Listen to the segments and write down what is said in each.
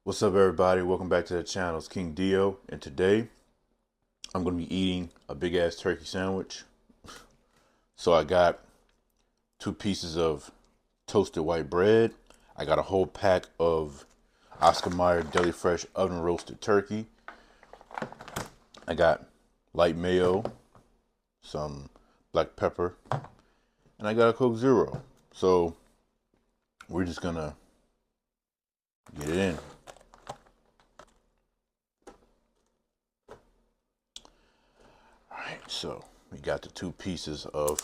What's up, everybody? Welcome back to the channel. It's King Dio, and today I'm going to be eating a big ass turkey sandwich. So I got 2 pieces of toasted white bread. I got a whole pack of Oscar Mayer Deli Fresh oven roasted turkey. I got light mayo, some black pepper, and I got a Coke Zero. So we're just gonna get it in. All right, so we got the 2 pieces of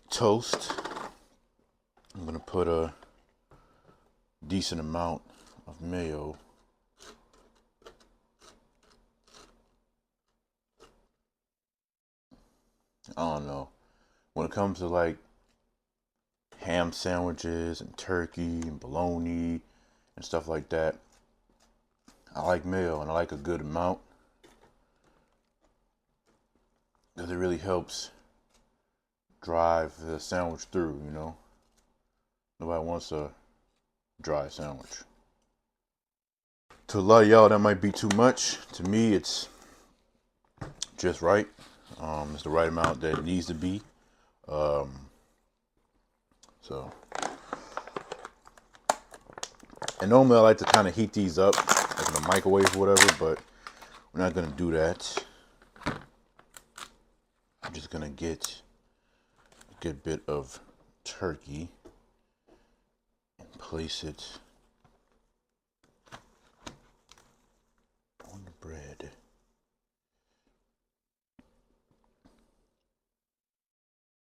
toast. I'm gonna put a decent amount of mayo. I don't know. When it comes to like ham sandwiches and turkey and bologna and stuff like that, I like mayo and I like a good amount because it really helps drive the sandwich through, you know? Nobody wants a dry sandwich. To a lot of y'all, that might be too much. To me, it's just right. It's the right amount that it needs to be. Um, so, and normally I like to kind of heat these up like in the microwave or whatever, but we're not gonna do that. I'm just gonna get a good bit of turkey and place it on the bread.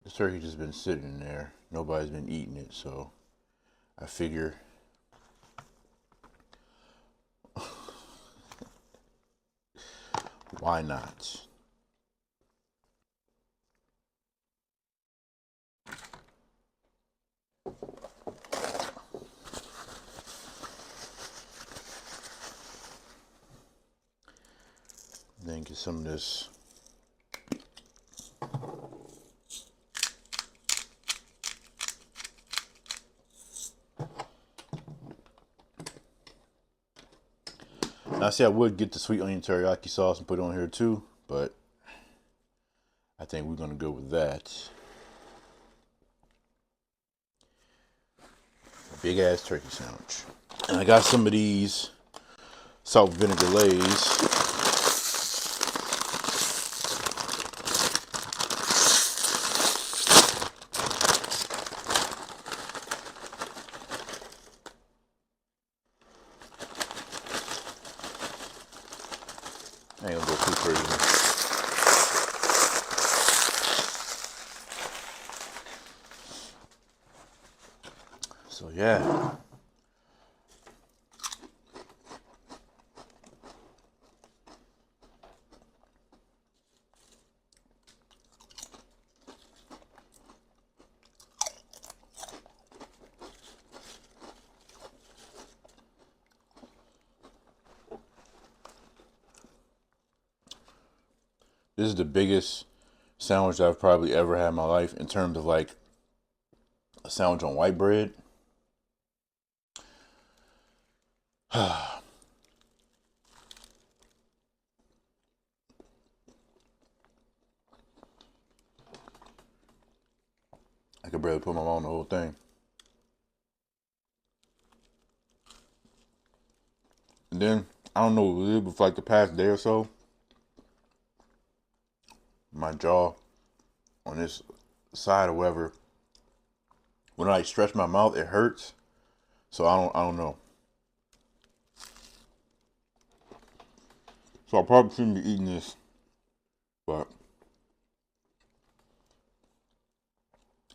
This turkey just been sitting there. Nobody's been eating it, so I figure why not? Then get some of this now see I would get the sweet onion teriyaki sauce and put it on here too, but I think we're gonna go with that. Big ass turkey sandwich. And I got some of these salt vinegar lays. I ain't gonna go too crazy. So yeah. This is the biggest sandwich I've probably ever had in my life in terms of like a sandwich on white bread. I could barely put my mouth on the whole thing. And then I don't know, for like the past day or so, my jaw on this side or whatever, when I stretch my mouth, it hurts. So I don't know. So I probably shouldn't be eating this, but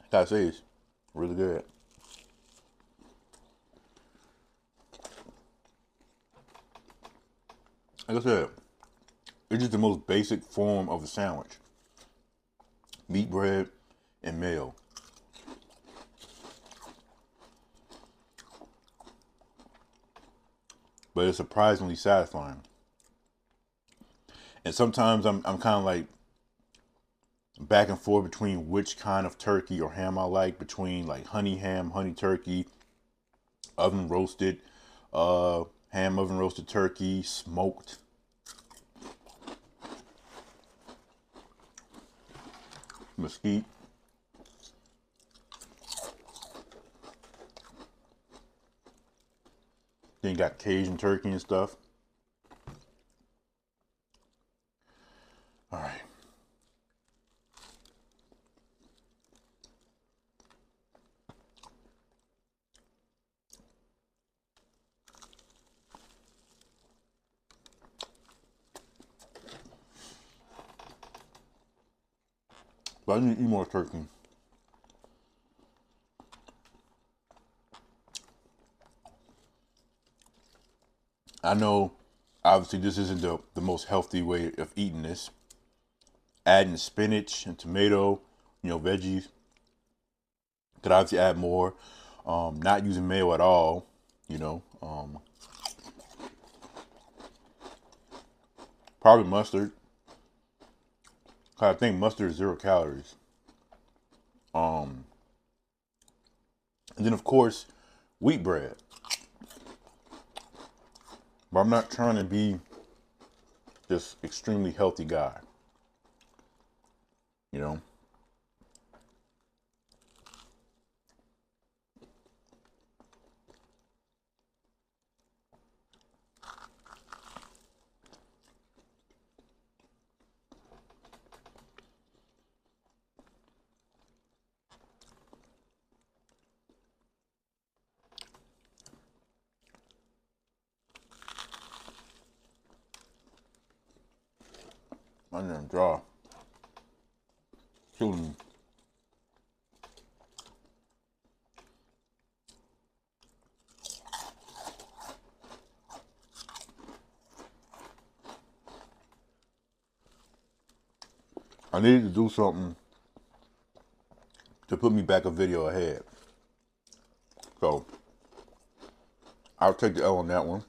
I gotta say it's really good. Like I said, it's just the most basic form of a sandwich. Meat bread and mayo. But it's surprisingly satisfying. And sometimes I'm kind of like back and forth between which kind of turkey or ham I like, between like honey ham, honey turkey, oven roasted, ham oven roasted turkey, smoked. Mesquite. Then you got Cajun turkey and stuff. All right. But I need to eat more turkey. I know, obviously, this isn't the most healthy way of eating this. Adding spinach and tomato, veggies. Could obviously add more. Not using mayo at all, you know. Probably mustard. I think mustard is 0 calories. And then, of course, wheat bread. But I'm not trying to be this extremely healthy guy, you know. 100 draw. Killing me. I needed to do something to put me back a video ahead. So I'll take the L on that one.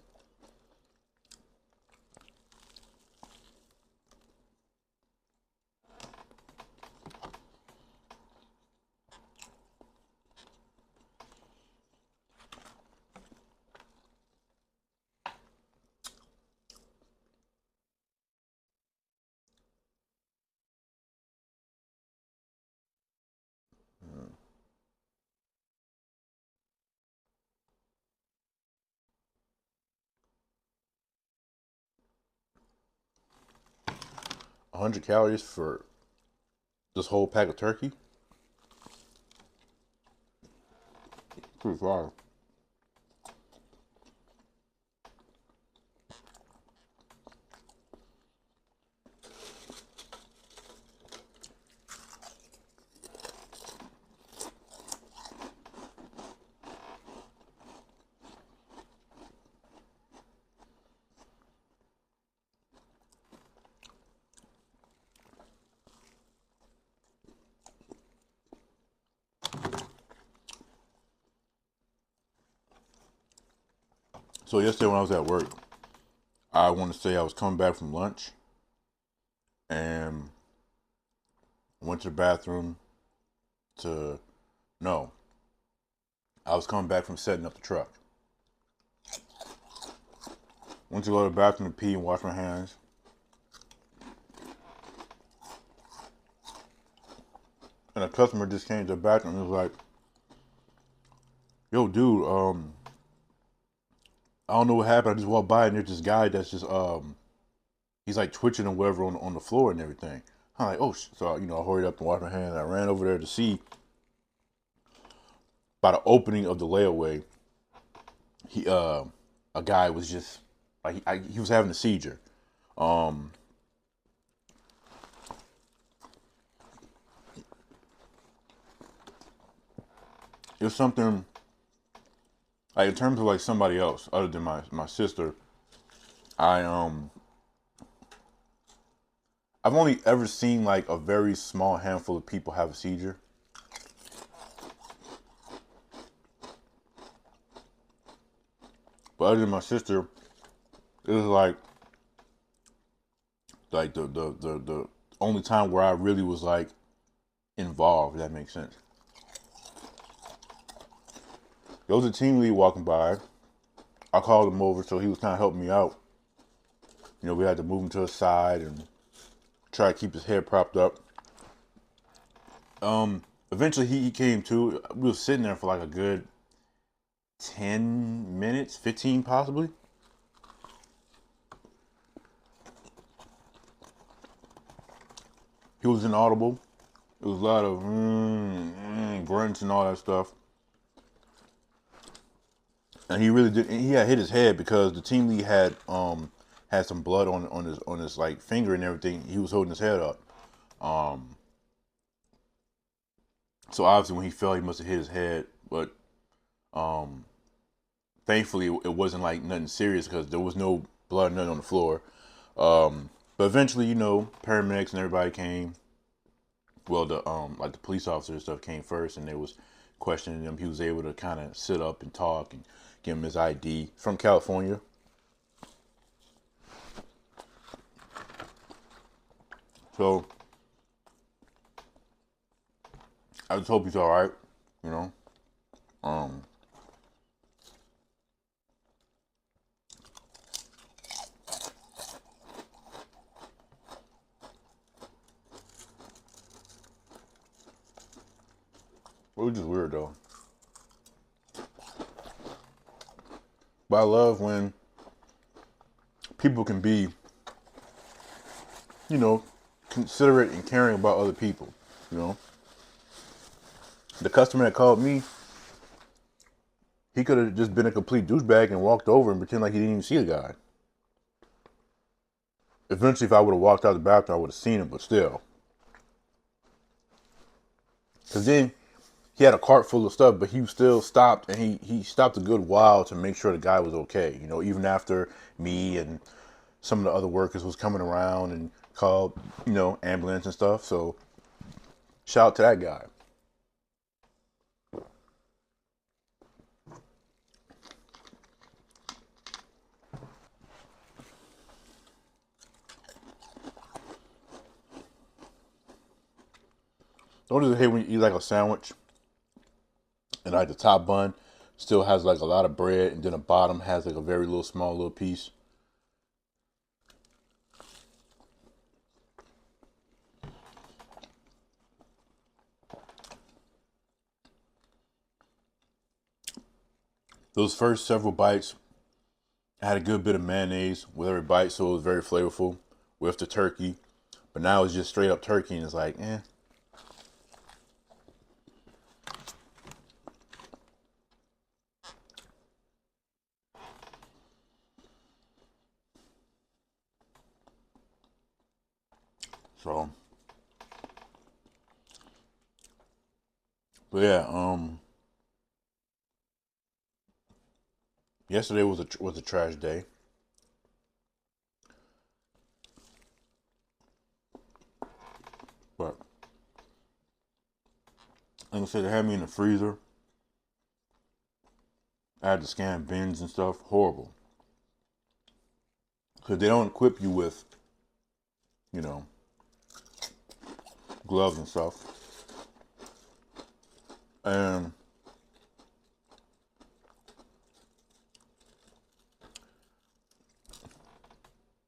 Mm. 100 calories for this whole pack of turkey? Pretty far. So yesterday when I was at work, I want to say I was coming back from lunch and went to the bathroom to, no, I was coming back from setting up the truck. Went to go to the bathroom to pee and wash my hands. And a customer just came to the bathroom and was like, yo, dude, I don't know what happened. I just walked by and there's this guy that's just, he's like twitching or whatever on the floor and everything. I'm like, oh, so, I hurried up and washed my hands. I ran over there to see by the opening of the layaway, a guy was just, like, he was having a seizure. It was something, like, in terms of, like, somebody else other than my sister, I've only ever seen, like, a very small handful of people have a seizure. But other than my sister, it was like the only time where I really was, like, involved, if that makes sense. There was a team lead walking by. I called him over, so he was kind of helping me out. You know, we had to move him to the side and try to keep his head propped up. Eventually he came to. We were sitting there for like a good 10 minutes, 15 possibly. He was inaudible. It was a lot of grunts and all that stuff. And he really did. He had hit his head because the team lead had some blood on his like finger and everything. He was holding his head up. So obviously when he fell, he must have hit his head. But thankfully it wasn't like nothing serious because there was no blood, nothing on the floor. But eventually, you know, paramedics and everybody came. Well, the like the police officers and stuff came first, and they was questioning him. He was able to kind of sit up and talk and give him his ID from California. So I just hope he's all right. You know. Um, it was just weird though. But I love when people can be, you know, considerate and caring about other people. You know, the customer that called me, he could have just been a complete douchebag and walked over and pretend like he didn't even see the guy. Eventually, if I would have walked out the bathroom, I would have seen him, but still. Because then he had a cart full of stuff, but he still stopped, and he stopped a good while to make sure the guy was okay. You know, even after me and some of the other workers was coming around and called, you know, ambulance and stuff. So shout out to that guy. Don't just hate when you eat like a sandwich and like the top bun still has like a lot of bread and then the bottom has like a very little small little piece. Those first several bites I had a good bit of mayonnaise with every bite, so it was very flavorful with the turkey. But now it's just straight up turkey and it's like, eh. So, but yeah, yesterday was a trash day. But like I said, they had me in the freezer. I had to scan bins and stuff. Horrible. Because they don't equip you with, you know, gloves and stuff. And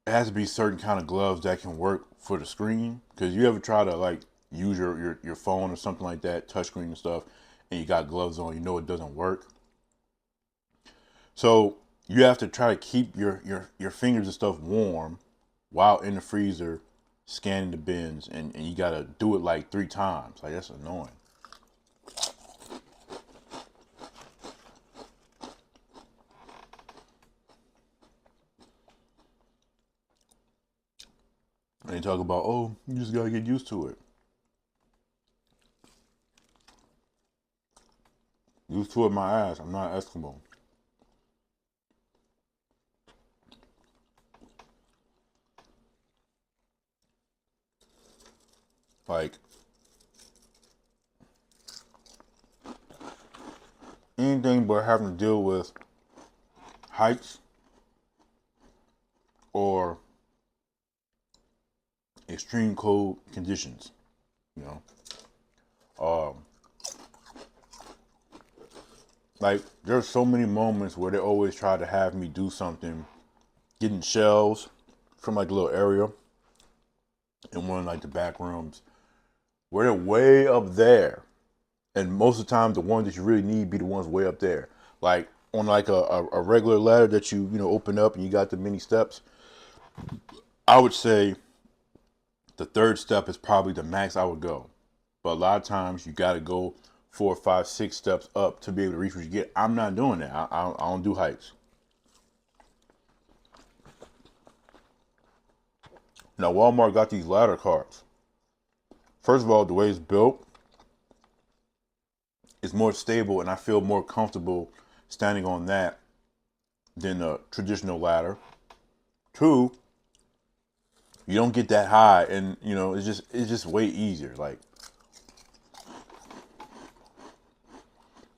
it has to be certain kind of gloves that can work for the screen. Because you ever try to like use your phone or something like that, touchscreen and stuff, and you got gloves on, you know it doesn't work. So you have to try to keep your fingers and stuff warm while in the freezer scanning the bins, and you gotta do it like 3 times. Like that's annoying. And they talk about, oh, you just gotta get used to it. Used to it my ass. I'm not Eskimo. Like anything but having to deal with heights or extreme cold conditions, you know. Um, Like, there's so many moments where they always try to have me do something, getting shells from like a little area in one of like the back rooms where they're way up there. And most of the time, the ones that you really need be the ones way up there. Like on like a regular ladder that you know open up and you got the many steps. I would say the third step is probably the max I would go. But a lot of times you got to go 4, 5, 6 steps up to be able to reach what you get. I'm not doing that. I don't do heights. Now Walmart got these ladder carts. First of all, the way it's built is more stable, and I feel more comfortable standing on that than a traditional ladder. Two, you don't get that high, and you know it's just way easier. Like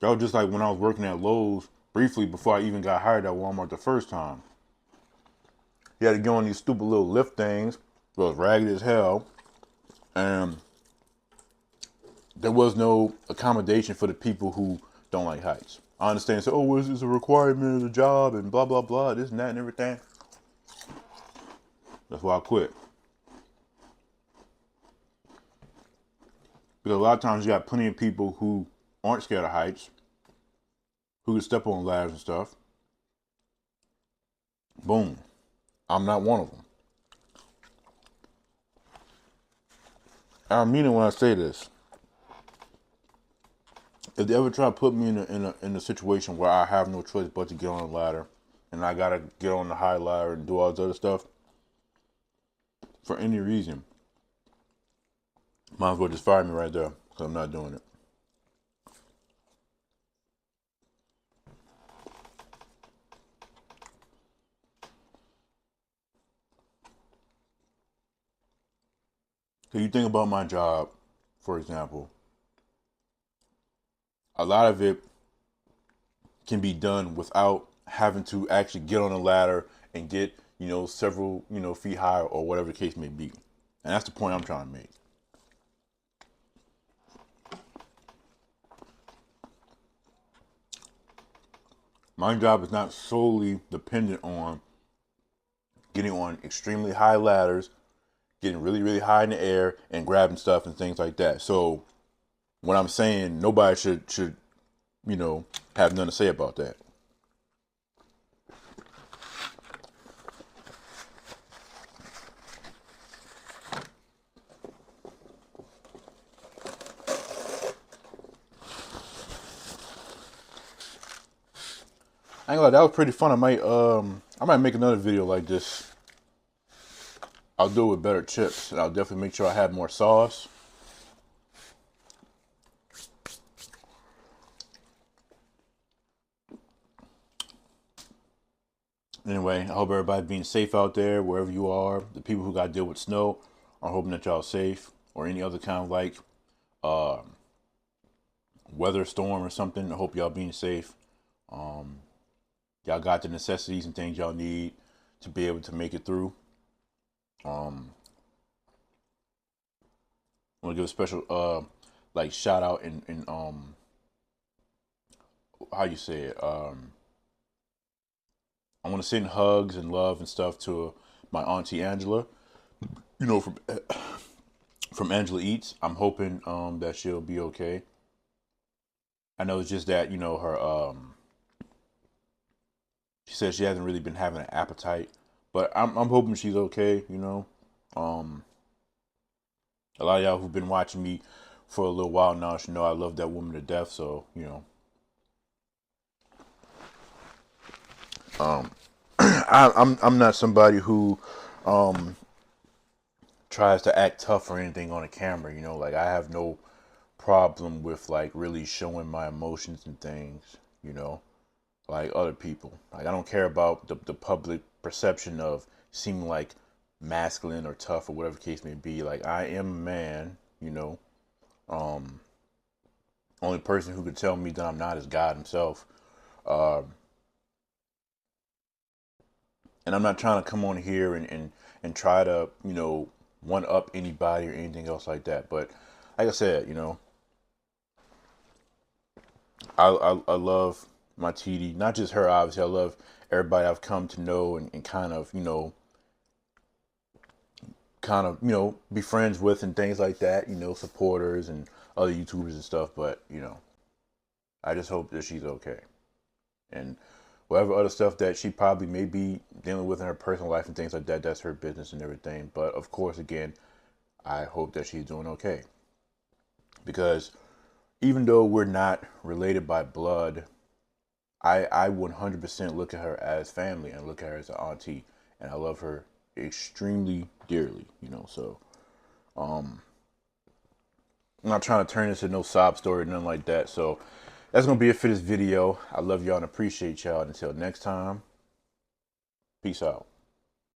that was just like when I was working at Lowe's briefly before I even got hired at Walmart the first time. You had to go on these stupid little lift things. It was ragged as hell, and there was no accommodation for the people who don't like heights. I understand. So, oh, this is a requirement of the job and blah blah blah, this and that and everything. That's why I quit. Because a lot of times you got plenty of people who aren't scared of heights, who can step on ladders and stuff. Boom. I'm not one of them. I mean it when I say this. If they ever try to put me in a situation where I have no choice but to get on a ladder, and I gotta get on the high ladder and do all this other stuff, for any reason, might as well just fire me right there, because I'm not doing it. So you think about my job, for example, a lot of it can be done without having to actually get on a ladder and get, you know, several, you know, feet high or whatever the case may be. And that's the point I'm trying to make. My job is not solely dependent on getting on extremely high ladders, getting really, really high in the air and grabbing stuff and things like that. So when I'm saying nobody should, you know, have nothing to say about that. I ain't gonna lie, that was pretty fun. I might make another video like this. I'll do it with better chips, and I'll definitely make sure I have more sauce. Anyway, I hope everybody's being safe out there, wherever you are. The people who got to deal with snow, I'm hoping that y'all are safe, or any other kind of like uh, weather storm or something. I hope y'all being safe. Um, y'all got the necessities and things y'all need to be able to make it through. I want to give a special like shout out and how you say it. I want to send hugs and love and stuff to my auntie Angela. You know, from Angela Eats. I'm hoping that she'll be okay. I know it's just that you know her. She says she hasn't really been having an appetite, but I'm hoping she's okay. You know, um, a lot of y'all who've been watching me for a little while now should know I love that woman to death. So you know, um, I'm not somebody who um tries to act tough or anything on a camera. You know, like I have no problem with like really showing my emotions and things. You know, like other people. Like I don't care about the public perception of seeming like masculine or tough or whatever the case may be. Like I am a man, you know. Um, only person who could tell me that I'm not is God Himself. Uh, and I'm not trying to come on here and try to you know one up anybody or anything else like that. But like I said, you know, I love my TD, not just her, obviously. I love everybody I've come to know and kind of, be friends with and things like that, supporters and other YouTubers and stuff. But, I just hope that she's okay. And whatever other stuff that she probably may be dealing with in her personal life and things like that, that's her business and everything. But of course, again, I hope that she's doing okay. Because even though we're not related by blood, I 100% look at her as family and look at her as an auntie. And I love her extremely dearly, so I'm not trying to turn this into no sob story or nothing like that. So that's going to be it for this video. I love y'all and appreciate y'all. And until next time, peace out.